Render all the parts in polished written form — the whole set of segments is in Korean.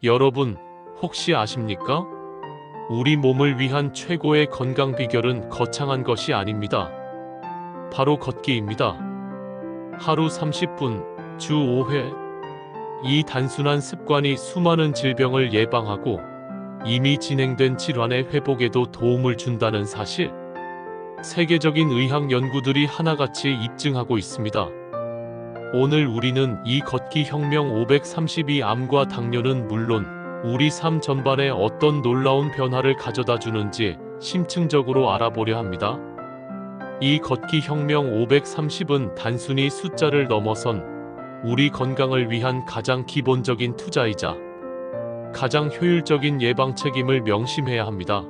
여러분, 혹시 아십니까? 우리 몸을 위한 최고의 건강 비결은 거창한 것이 아닙니다. 바로 걷기입니다. 하루 30분, 주 5회. 이 단순한 습관이 수많은 질병을 예방하고 이미 진행된 질환의 회복에도 도움을 준다는 사실. 세계적인 의학 연구들이 하나같이 입증하고 있습니다. 오늘 우리는 이 걷기 혁명 532 암과 당뇨는 물론 우리 삶 전반에 어떤 놀라운 변화를 가져다 주는지 심층적으로 알아보려 합니다. 이 걷기 혁명 530은 단순히 숫자를 넘어선 우리 건강을 위한 가장 기본적인 투자이자 가장 효율적인 예방 책임을 명심해야 합니다.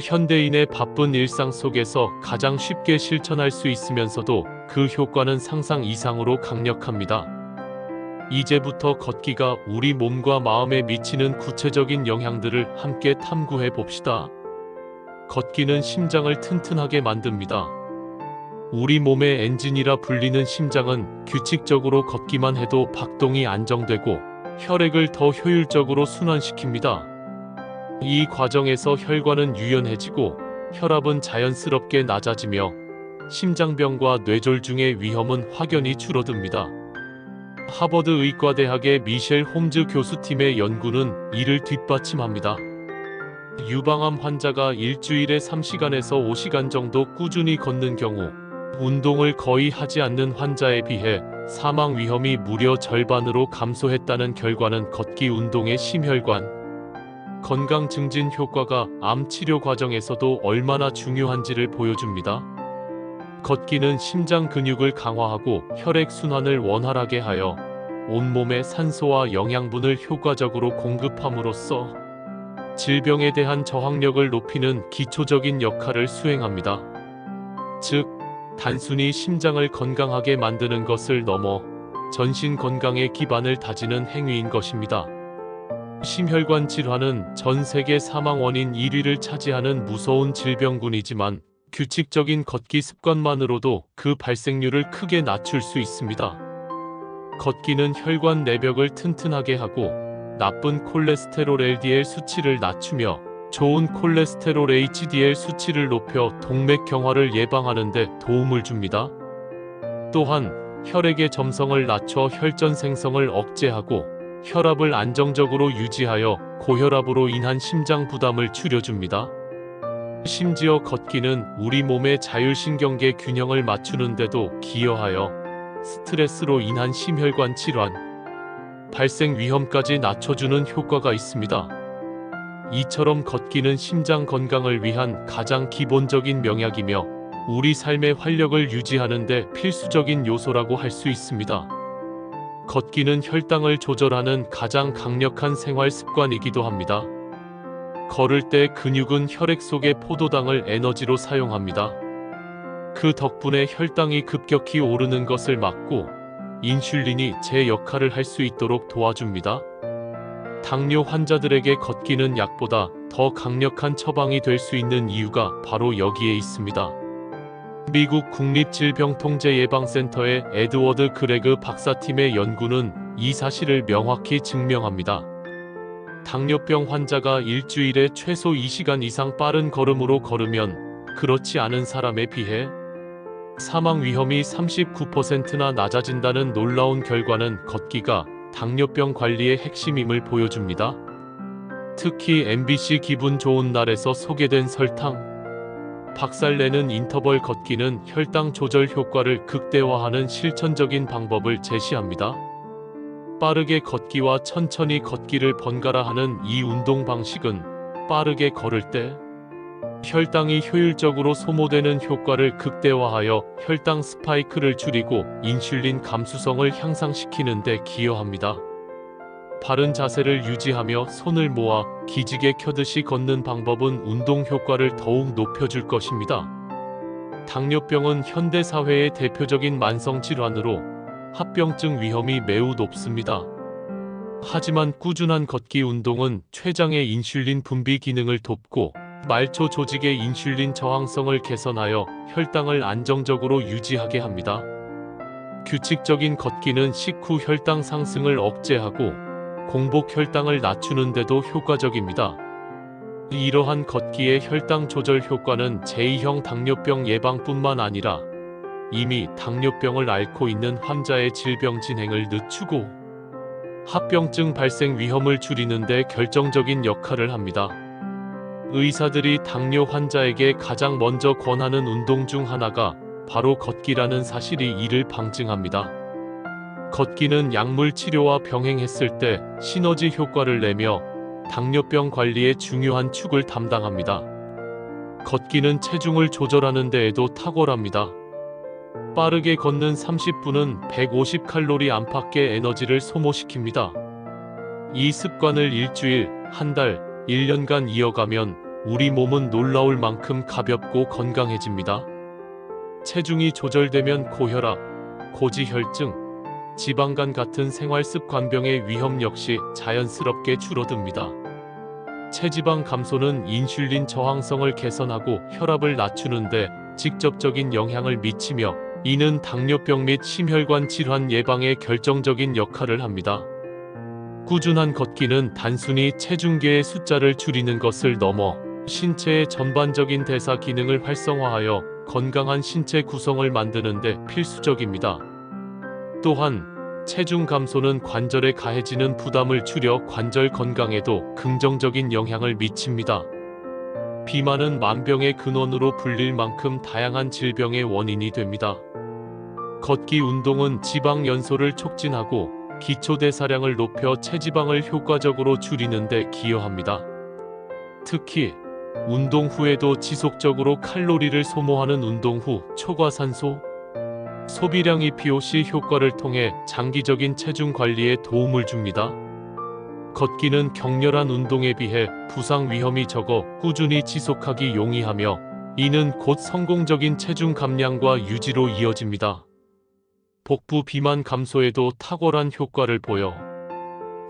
현대인의 바쁜 일상 속에서 가장 쉽게 실천할 수 있으면서도 그 효과는 상상 이상으로 강력합니다. 이제부터 걷기가 우리 몸과 마음에 미치는 구체적인 영향들을 함께 탐구해 봅시다. 걷기는 심장을 튼튼하게 만듭니다. 우리 몸의 엔진이라 불리는 심장은 규칙적으로 걷기만 해도 박동이 안정되고 혈액을 더 효율적으로 순환시킵니다. 이 과정에서 혈관은 유연해지고 혈압은 자연스럽게 낮아지며 심장병과 뇌졸중의 위험은 확연히 줄어듭니다. 하버드 의과대학의 미셸 홈즈 교수팀의 연구는 이를 뒷받침합니다. 유방암 환자가 일주일에 3시간에서 5시간 정도 꾸준히 걷는 경우 운동을 거의 하지 않는 환자에 비해 사망 위험이 무려 절반으로 감소했다는 결과는 걷기 운동의 심혈관 건강 증진 효과가 암 치료 과정에서도 얼마나 중요한지를 보여줍니다. 걷기는 심장 근육을 강화하고 혈액 순환을 원활하게 하여 온몸에 산소와 영양분을 효과적으로 공급함으로써 질병에 대한 저항력을 높이는 기초적인 역할을 수행합니다. 즉, 단순히 심장을 건강하게 만드는 것을 넘어 전신 건강의 기반을 다지는 행위인 것입니다. 심혈관 질환은 전 세계 사망 원인 1위를 차지하는 무서운 질병군이지만 규칙적인 걷기 습관만으로도 그 발생률을 크게 낮출 수 있습니다. 걷기는 혈관 내벽을 튼튼하게 하고 나쁜 콜레스테롤 LDL 수치를 낮추며 좋은 콜레스테롤 HDL 수치를 높여 동맥경화를 예방하는 데 도움을 줍니다. 또한 혈액의 점성을 낮춰 혈전 생성을 억제하고 혈압을 안정적으로 유지하여 고혈압으로 인한 심장 부담을 줄여줍니다. 심지어 걷기는 우리 몸의 자율신경계 균형을 맞추는 데도 기여하여 스트레스로 인한 심혈관 질환 발생 위험까지 낮춰주는 효과가 있습니다. 이처럼 걷기는 심장 건강을 위한 가장 기본적인 명약이며 우리 삶의 활력을 유지하는 데 필수적인 요소라고 할 수 있습니다. 걷기는 혈당을 조절하는 가장 강력한 생활 습관이기도 합니다. 걸을 때 근육은 혈액 속의 포도당을 에너지로 사용합니다. 그 덕분에 혈당이 급격히 오르는 것을 막고 인슐린이 제 역할을 할 수 있도록 도와줍니다. 당뇨 환자들에게 걷기는 약보다 더 강력한 처방이 될 수 있는 이유가 바로 여기에 있습니다. 미국 국립질병통제예방센터의 에드워드 그레그 박사팀의 연구는 이 사실을 명확히 증명합니다. 당뇨병 환자가 일주일에 최소 2시간 이상 빠른 걸음으로 걸으면 그렇지 않은 사람에 비해 사망 위험이 39%나 낮아진다는 놀라운 결과는 걷기가 당뇨병 관리의 핵심임을 보여줍니다. 특히 MBC 기분 좋은 날에서 소개된 설탕, 박살내는 인터벌 걷기는 혈당 조절 효과를 극대화하는 실천적인 방법을 제시합니다. 빠르게 걷기와 천천히 걷기를 번갈아 하는 이 운동 방식은 빠르게 걸을 때 혈당이 효율적으로 소모되는 효과를 극대화하여 혈당 스파이크를 줄이고 인슐린 감수성을 향상시키는 데 기여합니다. 바른 자세를 유지하며 손을 모아 기지개 켜듯이 걷는 방법은 운동 효과를 더욱 높여줄 것입니다. 당뇨병은 현대 사회의 대표적인 만성 질환으로 합병증 위험이 매우 높습니다. 하지만 꾸준한 걷기 운동은 췌장의 인슐린 분비 기능을 돕고 말초 조직의 인슐린 저항성을 개선하여 혈당을 안정적으로 유지하게 합니다. 규칙적인 걷기는 식후 혈당 상승을 억제하고 공복 혈당을 낮추는 데도 효과적입니다. 이러한 걷기의 혈당 조절 효과는 제2형 당뇨병 예방뿐만 아니라 이미 당뇨병을 앓고 있는 환자의 질병 진행을 늦추고 합병증 발생 위험을 줄이는 데 결정적인 역할을 합니다. 의사들이 당뇨 환자에게 가장 먼저 권하는 운동 중 하나가 바로 걷기라는 사실이 이를 방증합니다. 걷기는 약물 치료와 병행했을 때 시너지 효과를 내며 당뇨병 관리의 중요한 축을 담당합니다. 걷기는 체중을 조절하는 데에도 탁월합니다. 빠르게 걷는 30분은 150칼로리 안팎의 에너지를 소모시킵니다. 이 습관을 일주일, 한 달, 1년간 이어가면 우리 몸은 놀라울 만큼 가볍고 건강해집니다. 체중이 조절되면 고혈압, 고지혈증, 지방간 같은 생활습관병의 위험 역시 자연스럽게 줄어듭니다. 체지방 감소는 인슐린 저항성을 개선하고 혈압을 낮추는 데 직접적인 영향을 미치며 이는 당뇨병 및 심혈관 질환 예방에 결정적인 역할을 합니다. 꾸준한 걷기는 단순히 체중계의 숫자를 줄이는 것을 넘어 신체의 전반적인 대사 기능을 활성화하여 건강한 신체 구성을 만드는 데 필수적입니다. 또한 체중 감소는 관절에 가해지는 부담을 줄여 관절 건강에도 긍정적인 영향을 미칩니다. 비만은 만병의 근원으로 불릴 만큼 다양한 질병의 원인이 됩니다. 걷기 운동은 지방 연소를 촉진하고 기초대사량을 높여 체지방을 효과적으로 줄이는 데 기여합니다. 특히 운동 후에도 지속적으로 칼로리를 소모하는 운동 후 초과산소 소비량이 POC 효과를 통해 장기적인 체중 관리에 도움을 줍니다. 걷기는 격렬한 운동에 비해 부상 위험이 적어 꾸준히 지속하기 용이하며 이는 곧 성공적인 체중 감량과 유지로 이어집니다. 복부 비만 감소에도 탁월한 효과를 보여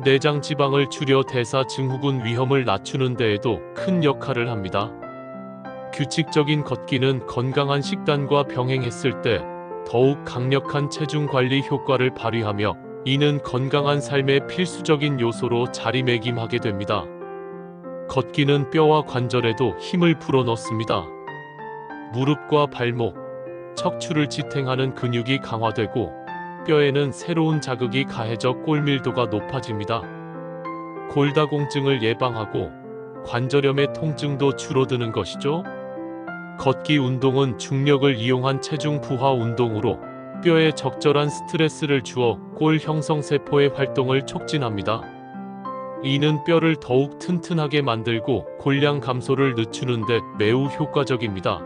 내장 지방을 줄여 대사 증후군 위험을 낮추는 데에도 큰 역할을 합니다. 규칙적인 걷기는 건강한 식단과 병행했을 때 더욱 강력한 체중 관리 효과를 발휘하며 이는 건강한 삶의 필수적인 요소로 자리매김하게 됩니다. 걷기는 뼈와 관절에도 힘을 불어넣습니다. 무릎과 발목, 척추를 지탱하는 근육이 강화되고 뼈에는 새로운 자극이 가해져 골밀도가 높아집니다. 골다공증을 예방하고 관절염의 통증도 줄어드는 것이죠. 걷기 운동은 중력을 이용한 체중 부하 운동으로 뼈에 적절한 스트레스를 주어 골 형성 세포의 활동을 촉진합니다. 이는 뼈를 더욱 튼튼하게 만들고 골량 감소를 늦추는 데 매우 효과적입니다.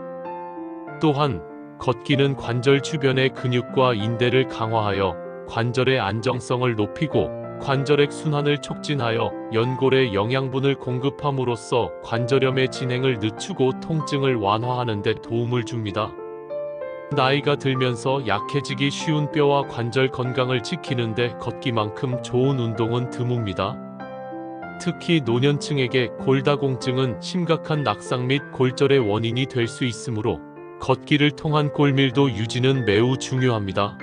또한 걷기는 관절 주변의 근육과 인대를 강화하여 관절의 안정성을 높이고 관절액 순환을 촉진하여 연골에 영양분을 공급함으로써 관절염의 진행을 늦추고 통증을 완화하는 데 도움을 줍니다. 나이가 들면서 약해지기 쉬운 뼈와 관절 건강을 지키는 데 걷기만큼 좋은 운동은 드뭅니다. 특히 노년층에게 골다공증은 심각한 낙상 및 골절의 원인이 될 수 있으므로 걷기를 통한 골밀도 유지는 매우 중요합니다.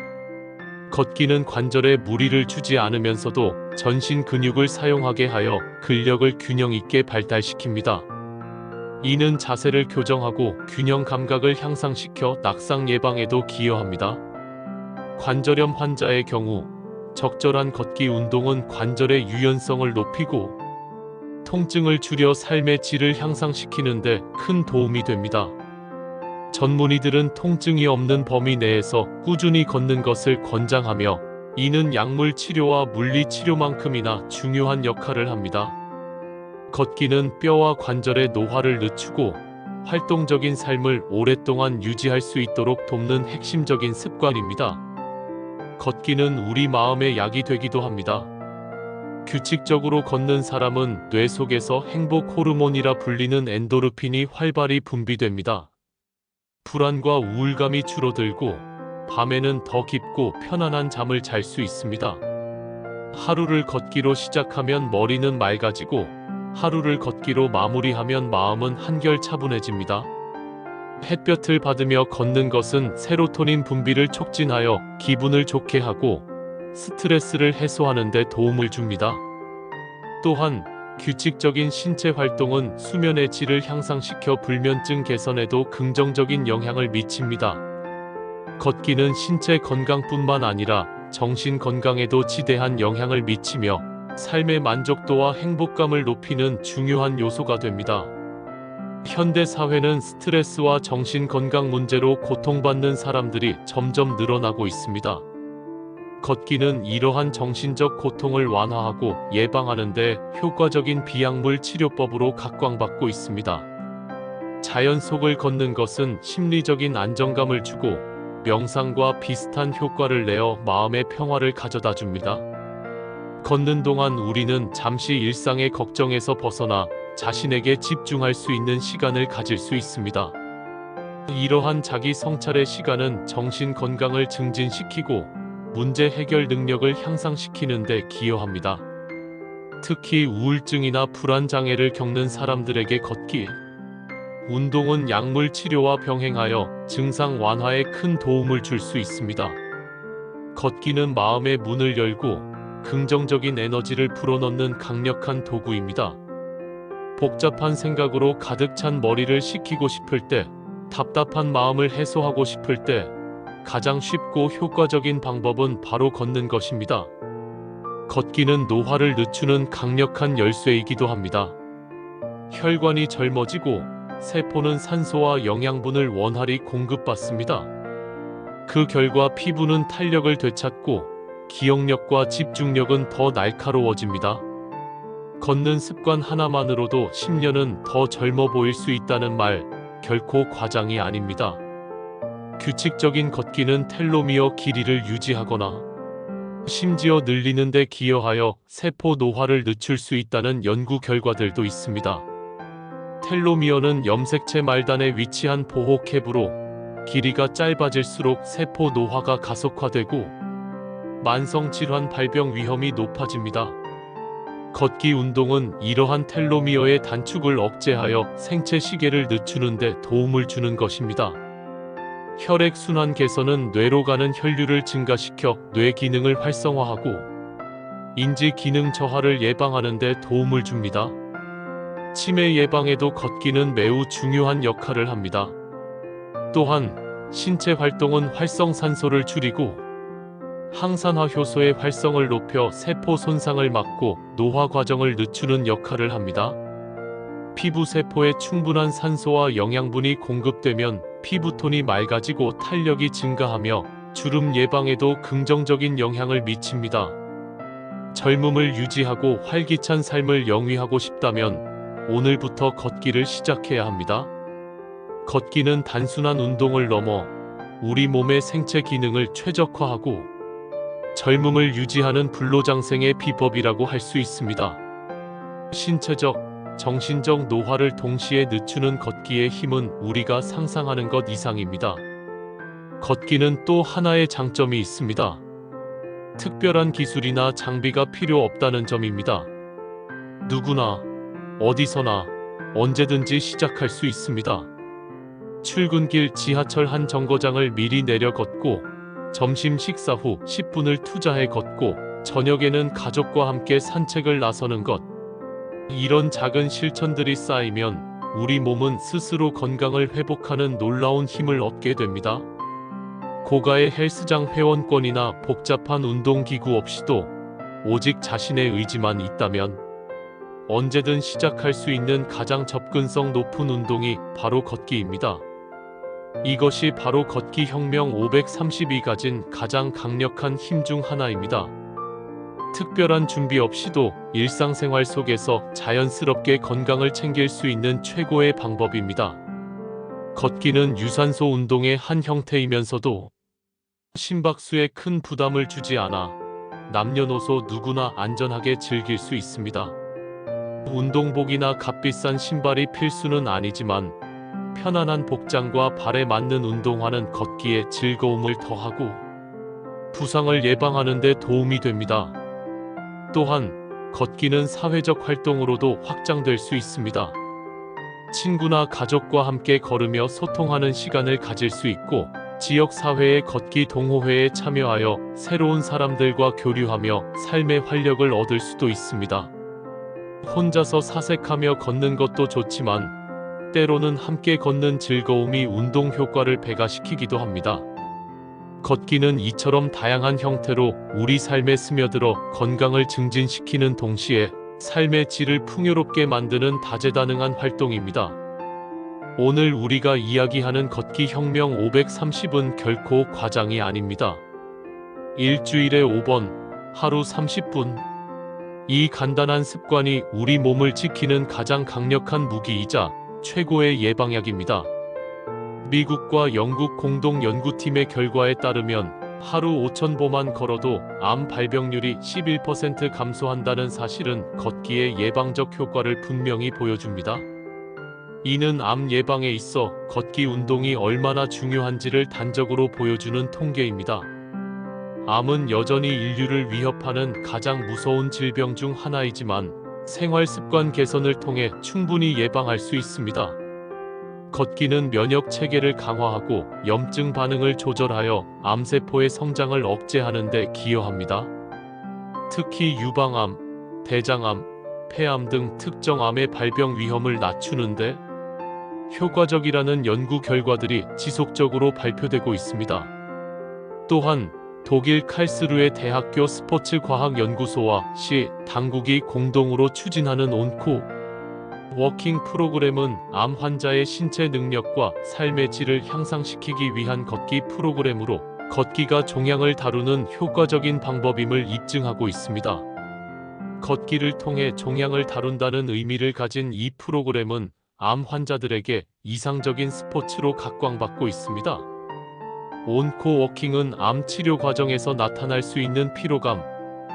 걷기는 관절에 무리를 주지 않으면서도 전신 근육을 사용하게 하여 근력을 균형 있게 발달시킵니다. 이는 자세를 교정하고 균형 감각을 향상시켜 낙상 예방에도 기여합니다. 관절염 환자의 경우 적절한 걷기 운동은 관절의 유연성을 높이고 통증을 줄여 삶의 질을 향상시키는 데 큰 도움이 됩니다. 전문의들은 통증이 없는 범위 내에서 꾸준히 걷는 것을 권장하며 이는 약물 치료와 물리 치료만큼이나 중요한 역할을 합니다. 걷기는 뼈와 관절의 노화를 늦추고 활동적인 삶을 오랫동안 유지할 수 있도록 돕는 핵심적인 습관입니다. 걷기는 우리 마음의 약이 되기도 합니다. 규칙적으로 걷는 사람은 뇌 속에서 행복 호르몬이라 불리는 엔도르핀이 활발히 분비됩니다. 불안과 우울감이 줄어들고 밤에는 더 깊고 편안한 잠을 잘 수 있습니다. 하루를 걷기로 시작하면 머리는 맑아지고 하루를 걷기로 마무리하면 마음은 한결 차분해집니다. 햇볕을 받으며 걷는 것은 세로토닌 분비를 촉진하여 기분을 좋게 하고 스트레스를 해소하는 데 도움을 줍니다. 또한 규칙적인 신체 활동은 수면의 질을 향상시켜 불면증 개선에도 긍정적인 영향을 미칩니다. 걷기는 신체 건강뿐만 아니라 정신 건강에도 지대한 영향을 미치며 삶의 만족도와 행복감을 높이는 중요한 요소가 됩니다. 현대 사회는 스트레스와 정신 건강 문제로 고통받는 사람들이 점점 늘어나고 있습니다. 걷기는 이러한 정신적 고통을 완화하고 예방하는 데 효과적인 비약물 치료법으로 각광받고 있습니다. 자연 속을 걷는 것은 심리적인 안정감을 주고 명상과 비슷한 효과를 내어 마음의 평화를 가져다 줍니다. 걷는 동안 우리는 잠시 일상의 걱정에서 벗어나 자신에게 집중할 수 있는 시간을 가질 수 있습니다. 이러한 자기 성찰의 시간은 정신 건강을 증진시키고 문제 해결 능력을 향상시키는 데 기여합니다. 특히 우울증이나 불안 장애를 겪는 사람들에게 걷기, 운동은 약물 치료와 병행하여 증상 완화에 큰 도움을 줄 수 있습니다. 걷기는 마음의 문을 열고 긍정적인 에너지를 불어넣는 강력한 도구입니다. 복잡한 생각으로 가득 찬 머리를 식히고 싶을 때, 답답한 마음을 해소하고 싶을 때 가장 쉽고 효과적인 방법은 바로 걷는 것입니다. 걷기는 노화를 늦추는 강력한 열쇠이기도 합니다. 혈관이 젊어지고 세포는 산소와 영양분을 원활히 공급받습니다. 그 결과 피부는 탄력을 되찾고 기억력과 집중력은 더 날카로워집니다. 걷는 습관 하나만으로도 10년은 더 젊어 보일 수 있다는 말 결코 과장이 아닙니다. 규칙적인 걷기는 텔로미어 길이를 유지하거나 심지어 늘리는 데 기여하여 세포 노화를 늦출 수 있다는 연구 결과들도 있습니다. 텔로미어는 염색체 말단에 위치한 보호 캡으로 길이가 짧아질수록 세포 노화가 가속화되고 만성 질환 발병 위험이 높아집니다. 걷기 운동은 이러한 텔로미어의 단축을 억제하여 생체 시계를 늦추는 데 도움을 주는 것입니다. 혈액순환 개선은 뇌로 가는 혈류를 증가시켜 뇌 기능을 활성화하고 인지 기능 저하를 예방하는 데 도움을 줍니다. 치매 예방에도 걷기는 매우 중요한 역할을 합니다. 또한 신체 활동은 활성산소를 줄이고 항산화 효소의 활성을 높여 세포 손상을 막고 노화 과정을 늦추는 역할을 합니다. 피부 세포에 충분한 산소와 영양분이 공급되면 피부톤이 맑아지고 탄력이 증가하며 주름 예방에도 긍정적인 영향을 미칩니다. 젊음을 유지하고 활기찬 삶을 영위하고 싶다면 오늘부터 걷기를 시작해야 합니다. 걷기는 단순한 운동을 넘어 우리 몸의 생체 기능을 최적화하고 젊음을 유지하는 불로장생의 비법이라고 할 수 있습니다. 신체적, 정신적 노화를 동시에 늦추는 걷기의 힘은 우리가 상상하는 것 이상입니다. 걷기는 또 하나의 장점이 있습니다. 특별한 기술이나 장비가 필요 없다는 점입니다. 누구나, 어디서나, 언제든지 시작할 수 있습니다. 출근길 지하철 한 정거장을 미리 내려 걷고 점심 식사 후 10분을 투자해 걷고 저녁에는 가족과 함께 산책을 나서는 것. 이런 작은 실천들이 쌓이면 우리 몸은 스스로 건강을 회복하는 놀라운 힘을 얻게 됩니다. 고가의 헬스장 회원권이나 복잡한 운동기구 없이도 오직 자신의 의지만 있다면 언제든 시작할 수 있는 가장 접근성 높은 운동이 바로 걷기입니다. 이것이 바로 걷기 혁명 532가 가진 가장 강력한 힘 중 하나입니다. 특별한 준비 없이도 일상생활 속에서 자연스럽게 건강을 챙길 수 있는 최고의 방법입니다. 걷기는 유산소 운동의 한 형태이면서도 심박수에 큰 부담을 주지 않아 남녀노소 누구나 안전하게 즐길 수 있습니다. 운동복이나 값비싼 신발이 필수는 아니지만 편안한 복장과 발에 맞는 운동화는 걷기에 즐거움을 더하고 부상을 예방하는 데 도움이 됩니다. 또한 걷기는 사회적 활동으로도 확장될 수 있습니다. 친구나 가족과 함께 걸으며 소통하는 시간을 가질 수 있고 지역사회의 걷기 동호회에 참여하여 새로운 사람들과 교류하며 삶의 활력을 얻을 수도 있습니다. 혼자서 사색하며 걷는 것도 좋지만 때로는 함께 걷는 즐거움이 운동 효과를 배가시키기도 합니다. 걷기는 이처럼 다양한 형태로 우리 삶에 스며들어 건강을 증진시키는 동시에 삶의 질을 풍요롭게 만드는 다재다능한 활동입니다. 오늘 우리가 이야기하는 걷기 혁명 530은 결코 과장이 아닙니다. 일주일에 5번, 하루 30분. 이 간단한 습관이 우리 몸을 지키는 가장 강력한 무기이자 최고의 예방약입니다. 미국과 영국 공동 연구팀의 결과에 따르면 하루 5,000보만 걸어도 암 발병률이 11% 감소한다는 사실은 걷기의 예방적 효과를 분명히 보여줍니다. 이는 암 예방에 있어 걷기 운동이 얼마나 중요한지를 단적으로 보여주는 통계입니다. 암은 여전히 인류를 위협하는 가장 무서운 질병 중 하나이지만 생활 습관 개선을 통해 충분히 예방할 수 있습니다. 걷기는 면역 체계를 강화하고 염증 반응을 조절하여 암세포의 성장을 억제하는 데 기여합니다. 특히 유방암, 대장암, 폐암 등 특정 암의 발병 위험을 낮추는데 효과적이라는 연구 결과들이 지속적으로 발표되고 있습니다. 또한 독일 칼스루에 대학교 스포츠과학연구소와 시 당국이 공동으로 추진하는 온코 워킹 프로그램은 암 환자의 신체 능력과 삶의 질을 향상시키기 위한 걷기 프로그램으로 걷기가 종양을 다루는 효과적인 방법임을 입증하고 있습니다. 걷기를 통해 종양을 다룬다는 의미를 가진 이 프로그램은 암 환자들에게 이상적인 스포츠로 각광받고 있습니다. 온코 워킹은 암 치료 과정에서 나타날 수 있는 피로감,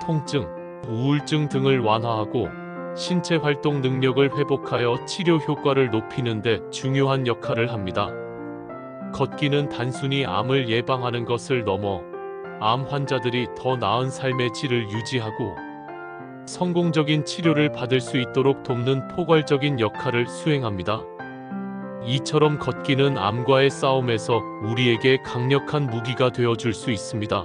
통증, 우울증 등을 완화하고 신체 활동 능력을 회복하여 치료 효과를 높이는 데 중요한 역할을 합니다. 걷기는 단순히 암을 예방하는 것을 넘어 암 환자들이 더 나은 삶의 질을 유지하고 성공적인 치료를 받을 수 있도록 돕는 포괄적인 역할을 수행합니다. 이처럼 걷기는 암과의 싸움에서 우리에게 강력한 무기가 되어줄 수 있습니다.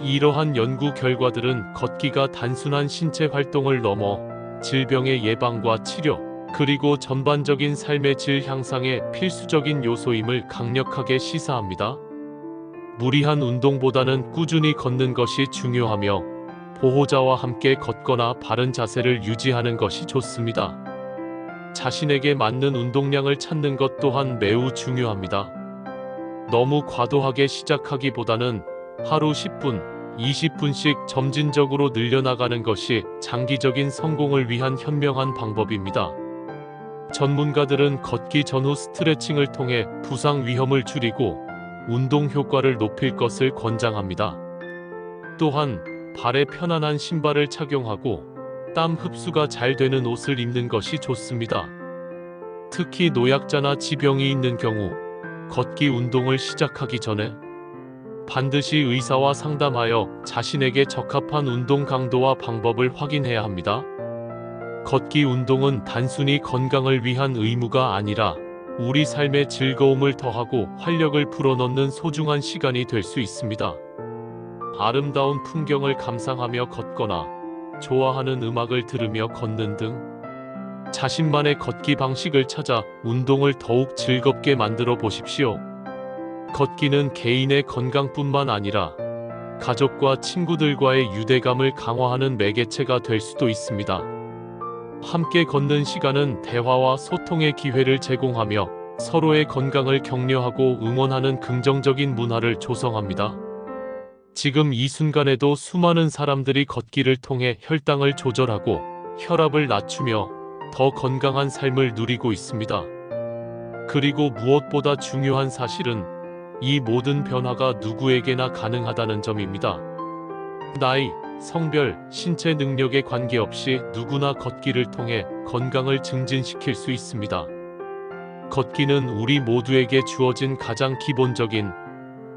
이러한 연구 결과들은 걷기가 단순한 신체 활동을 넘어 질병의 예방과 치료, 그리고 전반적인 삶의 질 향상에 필수적인 요소임을 강력하게 시사합니다. 무리한 운동보다는 꾸준히 걷는 것이 중요하며 보호자와 함께 걷거나 바른 자세를 유지하는 것이 좋습니다. 자신에게 맞는 운동량을 찾는 것 또한 매우 중요합니다. 너무 과도하게 시작하기보다는 하루 10분, 20분씩 점진적으로 늘려나가는 것이 장기적인 성공을 위한 현명한 방법입니다. 전문가들은 걷기 전후 스트레칭을 통해 부상 위험을 줄이고 운동 효과를 높일 것을 권장합니다. 또한 발에 편안한 신발을 착용하고 땀 흡수가 잘 되는 옷을 입는 것이 좋습니다. 특히 노약자나 지병이 있는 경우 걷기 운동을 시작하기 전에 반드시 의사와 상담하여 자신에게 적합한 운동 강도와 방법을 확인해야 합니다. 걷기 운동은 단순히 건강을 위한 의무가 아니라 우리 삶의 즐거움을 더하고 활력을 불어넣는 소중한 시간이 될 수 있습니다. 아름다운 풍경을 감상하며 걷거나 좋아하는 음악을 들으며 걷는 등 자신만의 걷기 방식을 찾아 운동을 더욱 즐겁게 만들어 보십시오. 걷기는 개인의 건강뿐만 아니라 가족과 친구들과의 유대감을 강화하는 매개체가 될 수도 있습니다. 함께 걷는 시간은 대화와 소통의 기회를 제공하며 서로의 건강을 격려하고 응원하는 긍정적인 문화를 조성합니다. 지금 이 순간에도 수많은 사람들이 걷기를 통해 혈당을 조절하고 혈압을 낮추며 더 건강한 삶을 누리고 있습니다. 그리고 무엇보다 중요한 사실은 이 모든 변화가 누구에게나 가능하다는 점입니다. 나이, 성별, 신체 능력에 관계없이 누구나 걷기를 통해 건강을 증진시킬 수 있습니다. 걷기는 우리 모두에게 주어진 가장 기본적인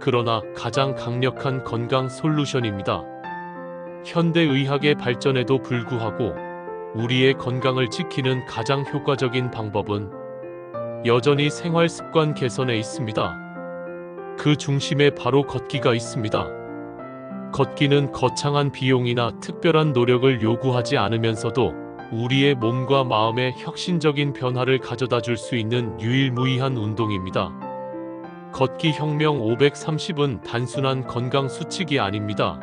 그러나 가장 강력한 건강 솔루션입니다. 현대의학의 발전에도 불구하고 우리의 건강을 지키는 가장 효과적인 방법은 여전히 생활 습관 개선에 있습니다. 그 중심에 바로 걷기가 있습니다. 걷기는 거창한 비용이나 특별한 노력을 요구하지 않으면서도 우리의 몸과 마음에 혁신적인 변화를 가져다 줄 수 있는 유일무이한 운동입니다. 걷기 혁명 530은 단순한 건강 수칙이 아닙니다.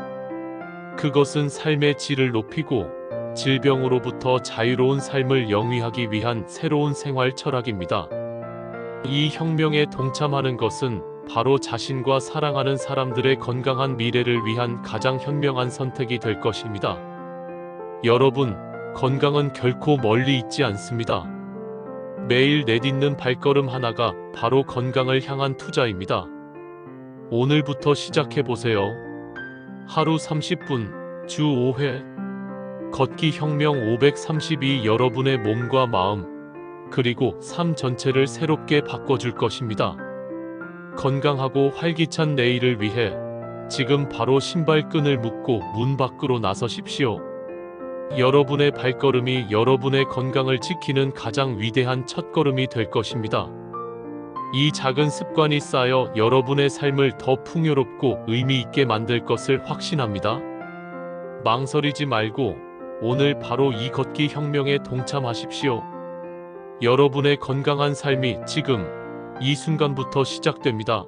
그것은 삶의 질을 높이고 질병으로부터 자유로운 삶을 영위하기 위한 새로운 생활 철학입니다. 이 혁명에 동참하는 것은 바로 자신과 사랑하는 사람들의 건강한 미래를 위한 가장 현명한 선택이 될 것입니다. 여러분, 건강은 결코 멀리 있지 않습니다. 매일 내딛는 발걸음 하나가 바로 건강을 향한 투자입니다. 오늘부터 시작해보세요. 하루 30분, 주 5회. 걷기 혁명 532 여러분의 몸과 마음, 그리고 삶 전체를 새롭게 바꿔줄 것입니다. 건강하고 활기찬 내일을 위해 지금 바로 신발끈을 묶고 문 밖으로 나서십시오. 여러분의 발걸음이 여러분의 건강을 지키는 가장 위대한 첫걸음이 될 것입니다. 이 작은 습관이 쌓여 여러분의 삶을 더 풍요롭고 의미 있게 만들 것을 확신합니다. 망설이지 말고 오늘 바로 이 걷기 혁명에 동참하십시오. 여러분의 건강한 삶이 지금 이 순간부터 시작됩니다.